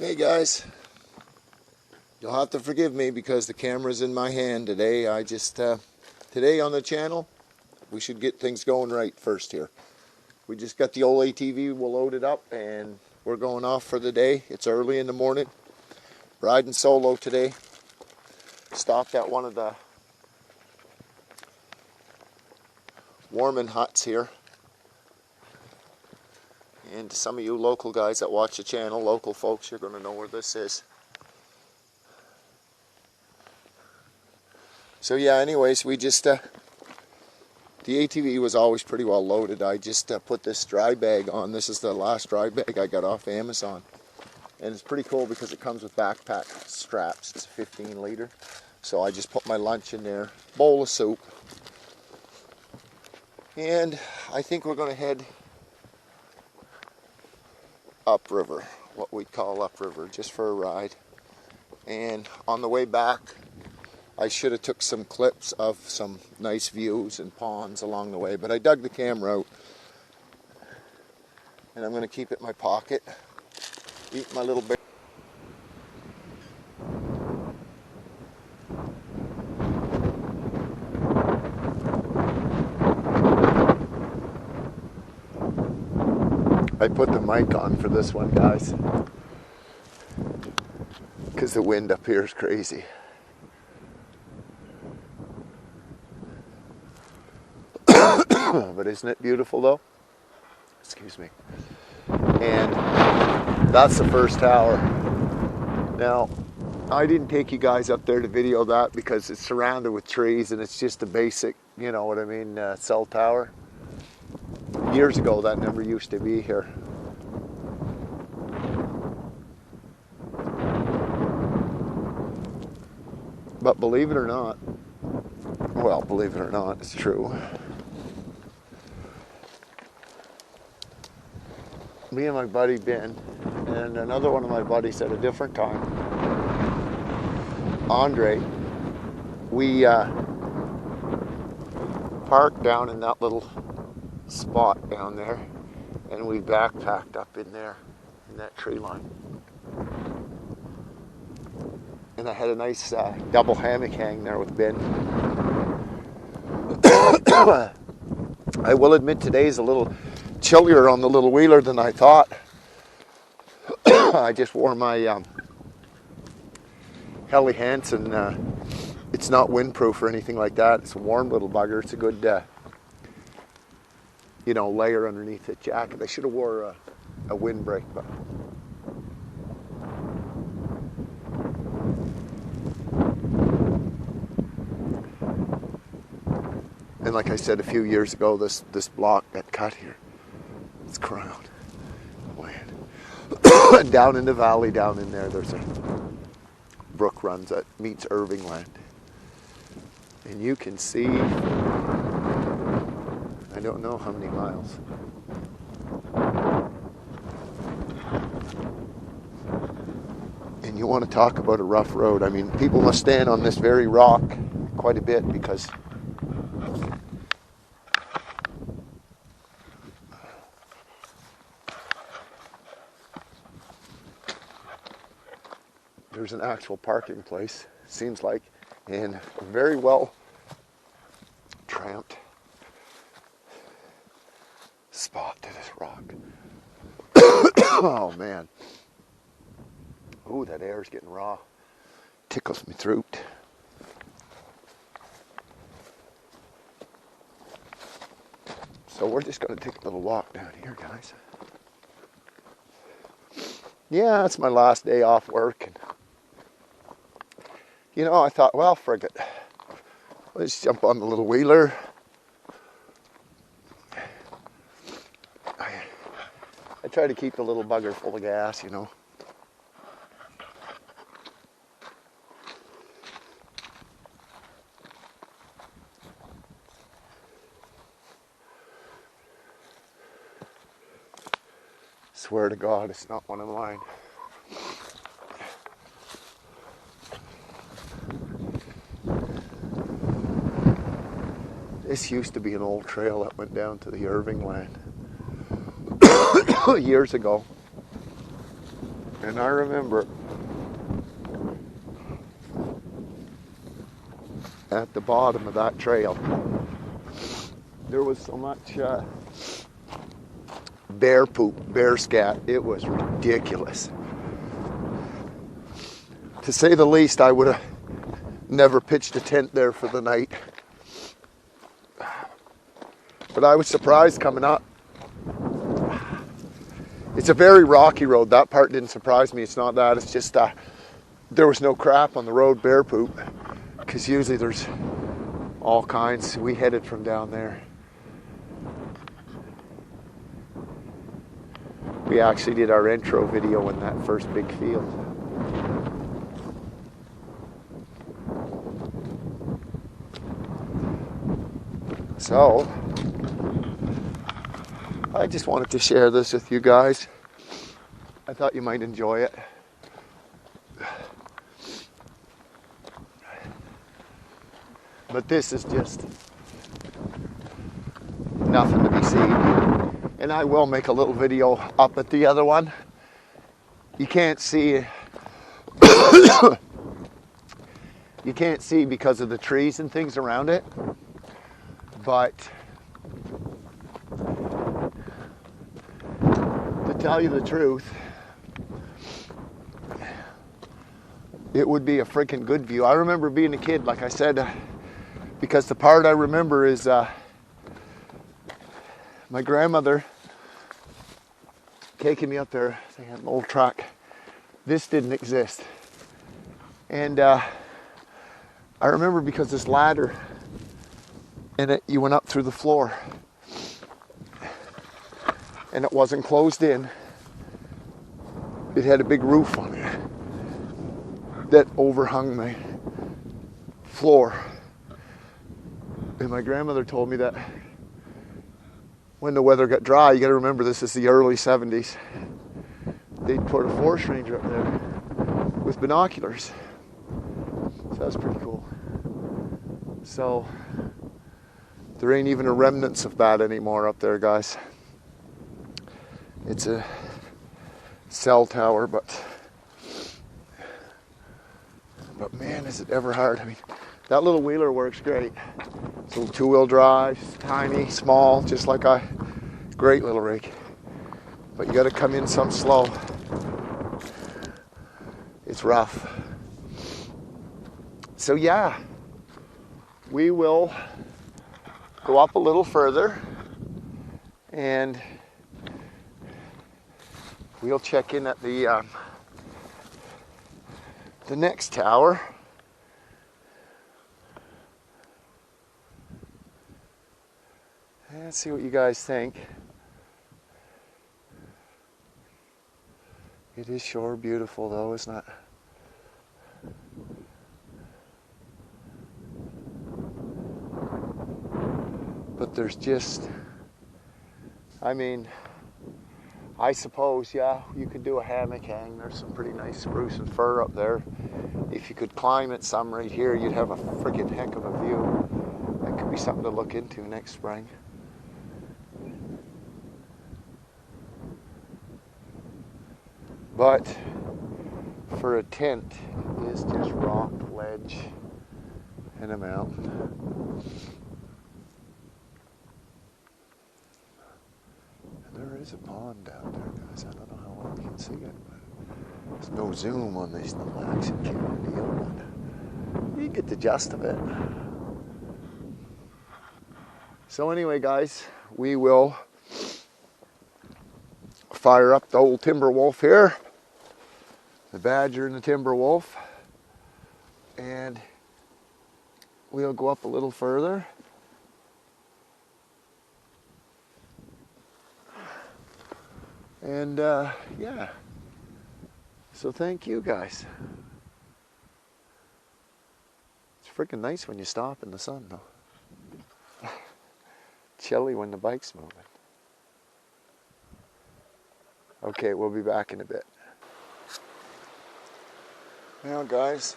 Hey guys, you'll have to forgive me because the camera's in my hand today. Today on the channel, we should get things going right first here. We just got the old ATV, we'll load it up and we're going off for the day. It's early in the morning. Riding solo today. Stopped at one of the warming huts here. And to some of you local guys that watch the channel, local folks, you're going to know where this is. So yeah, anyways, we just, the ATV was always pretty well loaded. I just put this dry bag on. This is the last dry bag I got off Amazon. And it's pretty cool because it comes with backpack straps. It's a 15 liter. So I just put my lunch in there, bowl of soup. And I think we're going to head upriver, what we'd call upriver, just for a ride. And on the way back, I should have took some clips of some nice views and ponds along the way, but I dug the camera out. And I'm going to keep it in my pocket, eat my little bit. I put the mic on for this one, guys, because the wind up here is crazy. But isn't it beautiful though? Excuse me. And that's the first tower. Now, I didn't take you guys up there to video that because it's surrounded with trees and it's just a basic, you know what I mean, cell tower. Years ago, that never used to be here. But believe it or not, well, believe it or not, it's true. Me and my buddy Ben, and another one of my buddies at a different time, Andre, we parked down in that little spot down there, and we backpacked up in there, in that tree line. And I had a nice double hammock hang there with Ben. I will admit today's a little chillier on the little wheeler than I thought. I just wore my Helly Hansen. It's not windproof or anything like that. It's a warm little bugger. It's a good, you know, layer underneath the jacket. I should have wore a windbreak, but and like I said a few years ago, this block got cut here. It's crowned land. Down in the valley, down in there, there's a brook runs that meets Irving land. And you can see, I don't know how many miles. And you want to talk about a rough road. I mean, people must stand on this very rock quite a bit because there's an actual parking place, seems like, and a very well tramped spot to this rock. Oh man. Ooh, that air is getting raw. Tickles my throat. So we're just going to take a little walk down here, guys. Yeah, it's my last day off work. And you know, I thought, well, frig it. Let's jump on the little wheeler. I try to keep the little bugger full of gas, you know. Swear to God, it's not one of mine. This used to be an old trail that went down to the Irving land years ago. And I remember at the bottom of that trail, there was so much bear poop, bear scat. It was ridiculous. To say the least, I would have never pitched a tent there for the night. But I was surprised coming up. It's a very rocky road. That part didn't surprise me. It's not that. It's just there was no crap on the road, bear poop. Because usually there's all kinds. We headed from down there. We actually did our intro video in that first big field. So, I just wanted to share this with you guys. I thought you might enjoy it. But this is just nothing to be seen. And I will make a little video up at the other one. You can't see you can't see because of the trees and things around it. But to tell you the truth, it would be a freaking good view. I remember being a kid, like I said, because the part I remember is my grandmother taking me up there. They had an old truck. This didn't exist. And I remember because this ladder, and you went up through the floor. And it wasn't closed in. It had a big roof on it that overhung the floor. And my grandmother told me that when the weather got dry, you got to remember this is the early 70s, they'd put a forest ranger up there with binoculars. So that was pretty cool. So there ain't even a remnants of that anymore up there, guys. It's a cell tower, but man, is it ever hard. I mean, that little wheeler works great. It's a little two-wheel drive, tiny, small, just like a great little rig. But you got to come in some slow. It's rough. So yeah, we will go up a little further and we'll check in at the next tower. And see what you guys think. It is sure beautiful though, isn't it? But there's just, I mean, I suppose, yeah, you could do a hammock hang. There's some pretty nice spruce and fir up there. If you could climb it some right here, you'd have a freaking heck of a view. That could be something to look into next spring. But for a tent, it is just rock, ledge, and a mountain. There is a pond down there, guys. I don't know how well you can see it, but there's no zoom on this little action camera deal, but you get the gist of it. So anyway, guys, we will fire up the old timber wolf here, the badger and the timber wolf, and we'll go up a little further. And yeah, so thank you guys. It's freaking nice when you stop in the sun though. Chilly when the bike's moving. Okay, we'll be back in a bit. Now guys,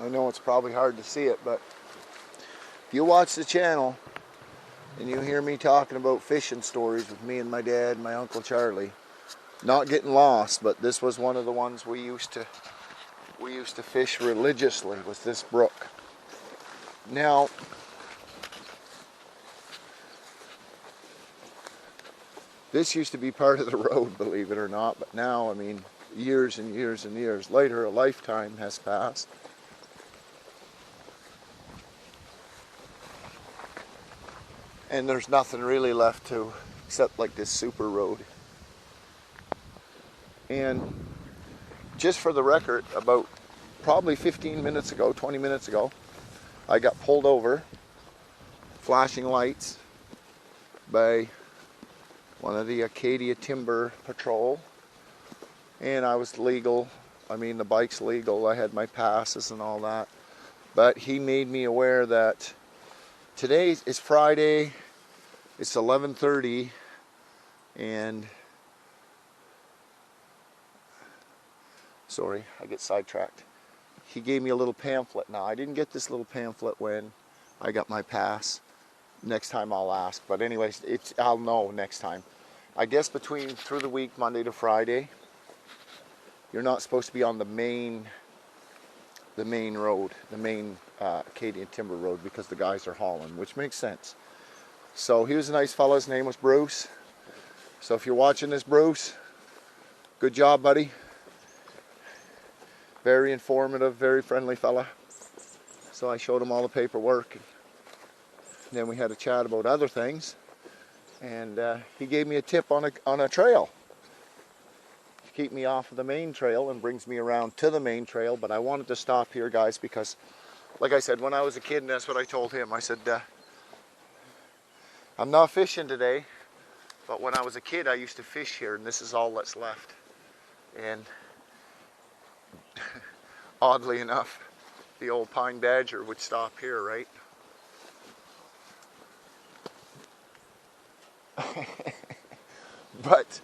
I know it's probably hard to see it, but if you watch the channel and you hear me talking about fishing stories with me and my dad and my Uncle Charlie, not getting lost, but this was one of the ones we used to fish religiously, was this brook. Now, this used to be part of the road, believe it or not, but now, I mean, years and years and years later, a lifetime has passed. And there's nothing really left to, except like this super road. And just for the record, about probably 15 minutes ago, 20 minutes ago, I got pulled over, flashing lights, by one of the Acadia Timber Patrol. And I was legal. I mean, the bike's legal. I had my passes and all that. But he made me aware that today is Friday. It's 11:30, and sorry, I get sidetracked. He gave me a little pamphlet. Now, I didn't get this little pamphlet when I got my pass. Next time I'll ask. But anyways, I'll know next time. I guess through the week, Monday to Friday, you're not supposed to be on the main road, the main Acadian Timber Road, because the guys are hauling, which makes sense. So he was a nice fellow. His name was Bruce. So if you're watching this, Bruce, good job, buddy. Very informative, very friendly fella. So I showed him all the paperwork. And then we had a chat about other things. And he gave me a tip on a trail to keep me off of the main trail and brings me around to the main trail. But I wanted to stop here, guys, because, like I said, when I was a kid, and that's what I told him, I said, I'm not fishing today, but when I was a kid, I used to fish here, and this is all that's left. And oddly enough, the old pine badger would stop here, right? But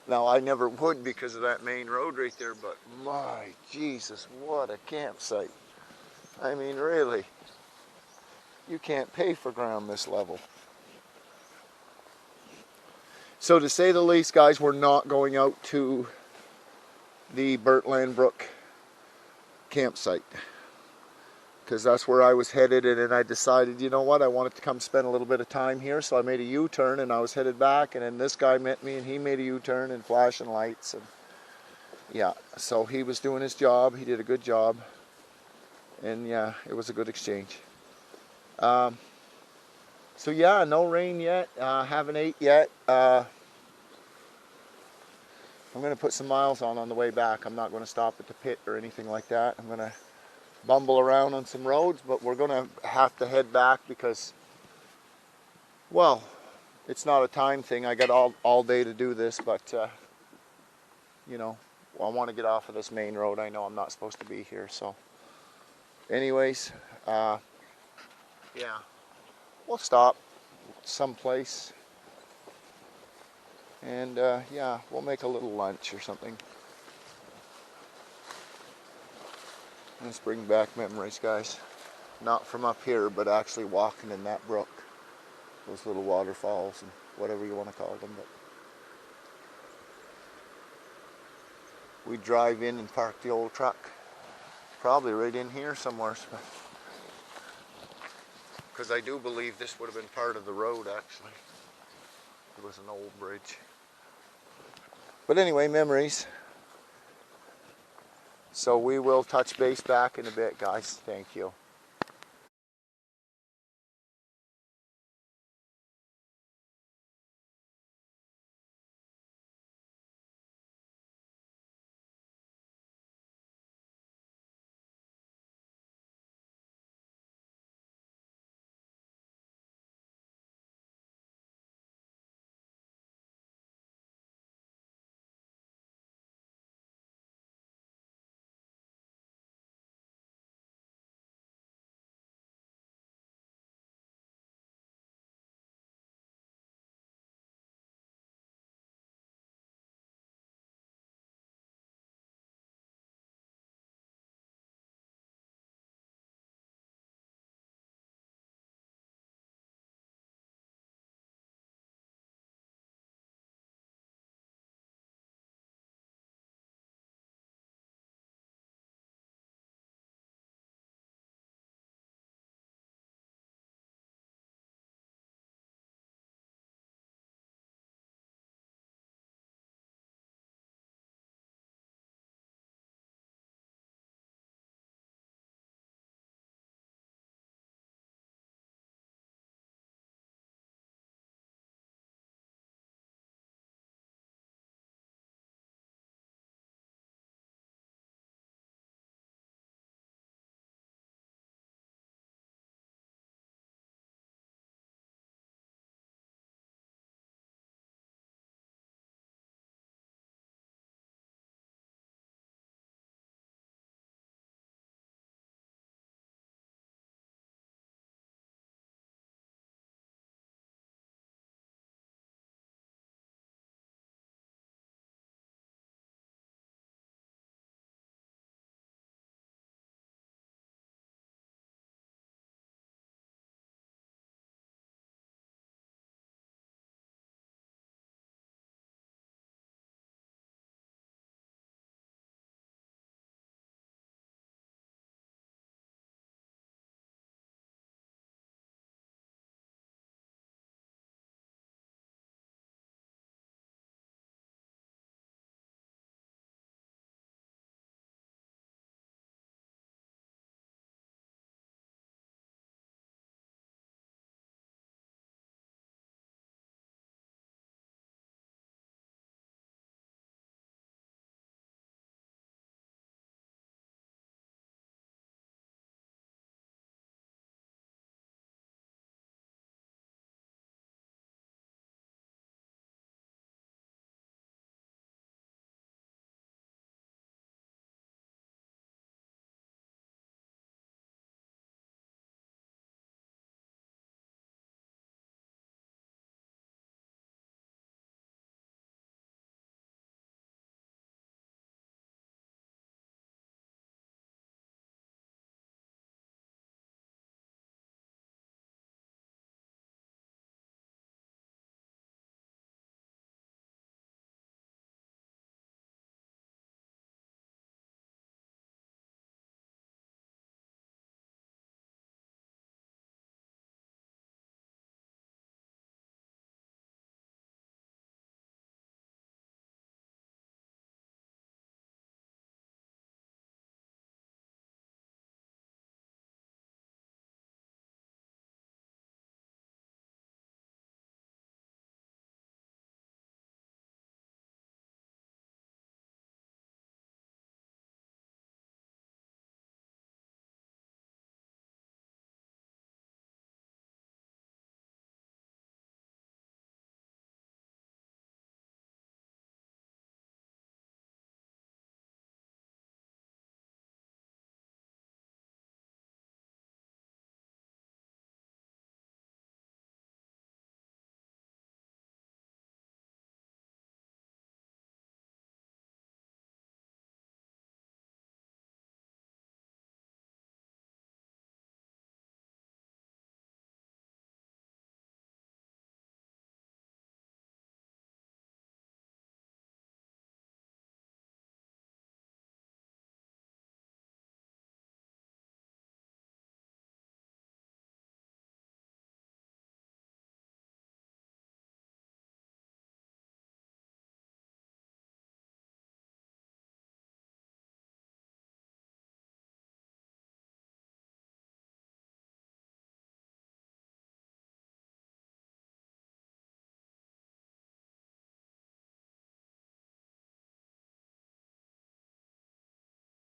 now I never would because of that main road right there, but my Jesus, what a campsite. I mean, really, you can't pay for ground this level. So to say the least, guys, we're not going out to the Birtland Brook campsite, because that's where I was headed, and then I decided, you know what, I wanted to come spend a little bit of time here, so I made a U-turn, and I was headed back, and then this guy met me, and he made a U-turn and flashing lights, and yeah, so he was doing his job. He did a good job, and yeah, it was a good exchange. So yeah, no rain yet. Haven't ate yet. I'm going to put some miles on the way back. I'm not going to stop at the pit or anything like that. I'm going to bumble around on some roads, but we're going to have to head back because, well, it's not a time thing. I got all day to do this, but you know, I want to get off of this main road. I know I'm not supposed to be here, so anyways, yeah, we'll stop someplace, and yeah, we'll make a little lunch or something. Let's bring back memories, guys. Not from up here, but actually walking in that brook, those little waterfalls and whatever you want to call them. But we drive in and park the old truck, probably right in here somewhere, because I do believe this would have been part of the road, actually. It was an old bridge. But anyway, memories. So we will touch base back in a bit, guys. Thank you.